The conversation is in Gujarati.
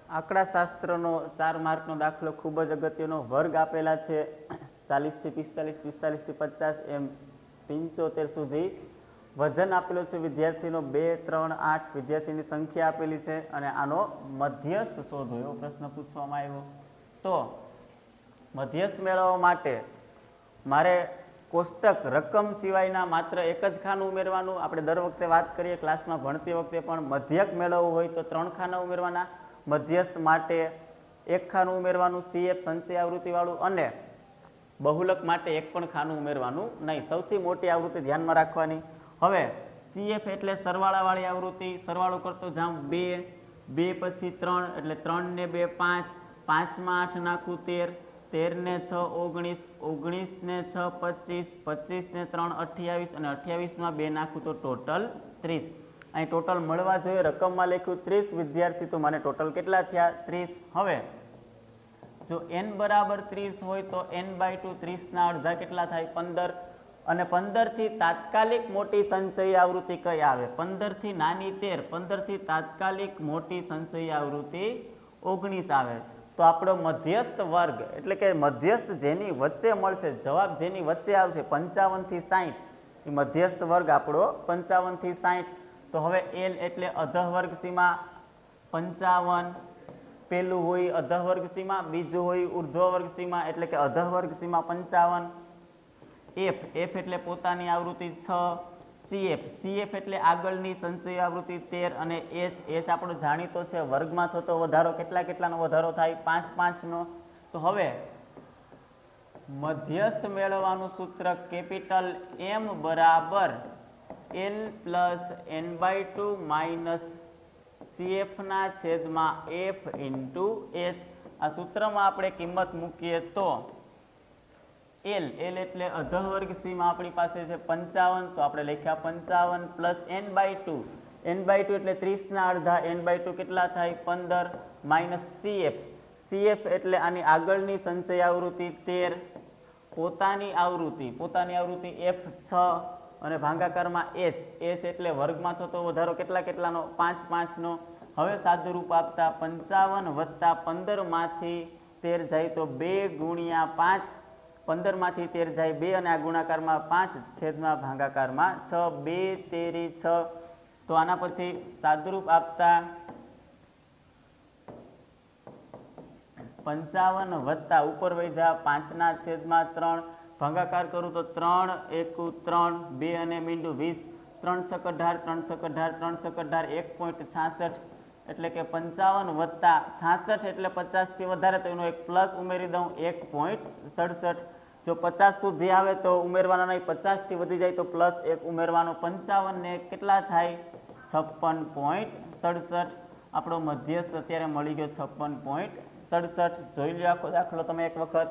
આંકડાશાસ્ત્રનો 4 માર્કનો દાખલો ખૂબ જ અગત્યનો. વર્ગ આપેલા છે 40 થી 45, 45 થી 50 એમ 75 સુધી. વજન આપેલો છે વિદ્યાર્થીનો 2, 3, 8 વિદ્યાર્થીની સંખ્યા આપેલી છે અને આનો મધ્યસ્થ શોધો એવો પ્રશ્ન પૂછવામાં આવ્યો. તો મધ્યસ્થ મેળવવા માટે મારે કોષ્ટક રકમ સિવાયના માત્ર એક જ ખાનું ઉમેરવાનું. આપણે દર વખતે વાત કરીએ ક્લાસમાં ભણતી વખતે પણ મધ્યક મેળવવું હોય તો 3 ખાના ઉમેરવાના, મધ્યસ્થ માટે 1 ખાનું ઉમેરવાનું, CF સંચય આવૃત્તિવાળું, અને બહુલક માટે 1 પણ ખાનું ઉમેરવાનું નહીં. સૌથી મોટી આવૃત્તિ ધ્યાનમાં રાખવાની. હવે CF એટલે સરવાળાવાળી આવૃત્તિ. સરવાળો કરતો જાઉં 2, 2 પછી 3 એટલે 3 ને 2 5, 5 માં 8 નાખું 13, 13 ને 6 19, 19 ને 6 25, 25 ને 3 28 અને 28 માં 2 નાખું તો ટોટલ 30. અહીં ટોટલ મળવા જોઈએ. રકમમાં લખ્યું 30 વિદ્યાર્થી, તો મને ટોટલ કેટલા થયા 30. હવે જો n બરાબર 30 હોય તો n/2 30 અડધા કેટલા થાય 15. અને 15 થી તાત્કાલિક મોટી સંચયી આવૃત્તિ કઈ આવે? 15 થી નાની 13, 15 થી તાત્કાલિક મોટી સંચયી આવૃત્તિ 19 આવે. તો આપણો મધ્યસ્થ વર્ગ એટલે કે મધ્યસ્થ જેની વચ્ચે મળશે, જવાબ જેની વચ્ચે આવશે 55 થી 60, એ મધ્યસ્થ વર્ગ આપણો 55 થી 60. તો હવે L એટલે અધઃ વર્ગ સીમા 55, પેલું હોય અધઃ વર્ગ સીમા, બીજું હોય ઉર્ધ્વ વર્ગ સીમા એટલે કે અધઃ વર્ગ સીમા 55. F એટલે પોતાની આવૃત્તિ 6, CF એટલે આગળની સંચયી આવૃત્તિ 13 અને H આપણો જાણીતો છે વર્ગમાં થતો વધારો કેટલાનો વધારો થાય 5, 5 નો. તો હવે મધ્યસ્થ મેળવવાનું સૂત્ર કેપિટલ M બરાબર L plus n/2 minus CF ના છેદમાં F ઇન્ટુ H. આ સૂત્રમાં આપણે કિંમત મૂકીએ તો L એટલે અધઃ વર્ગ સીમા આપણી પાસે છે 55, તો આપણે લખ્યા 55 પ્લસ n/2 એટલે 30 ના અડધા, n/2 કેટલા થાય 15, માઇનસ CF એટલે આની આગળની સંચય આવૃત્તિ 13, પોતાની આવૃત્તિ F6 અને ભાગાકારમાં H એટલે વર્ગમાં થતો વધારો કેટલાનો 5, 5 નો. હવે સાદુરૂપ આપતા 55 વત્તા 15 માંથી 13 જાય તો 2 ગુણ્યા 5, 15 માંથી 13 જાય 2 અને આ ગુણાકારમાં 5 છેદમાં ભાગાકારમાં 6, 2 તેરી 6. તો આના પછી સાદુરૂપ આપતા 55 વત્તા ઉપર વધ્યા 5 ના છેદમાં 3, ભાગાકાર કરું તો 3 એકુ 3, 2 અને મીંડું 20, 3 છક 18, 3 છક 18, 3 છક 18 1.66 એટલે કે 55 વત્તા 66 એટલે 50 થી વધારે, તો એનો એક પ્લસ ઉમેરી દઉં 1.67. જો 50 સુધી આવે તો ઉમેરવાના નહીં, 50 થી વધી જાય તો પ્લસ 1 ઉમેરવાનો. 55 ને કેટલા થાય 56.67. આપણો મધ્યસ્થ અત્યારે મળી ગયો 56.67. જોઈ લો આખો દાખલો તમે એક વખત.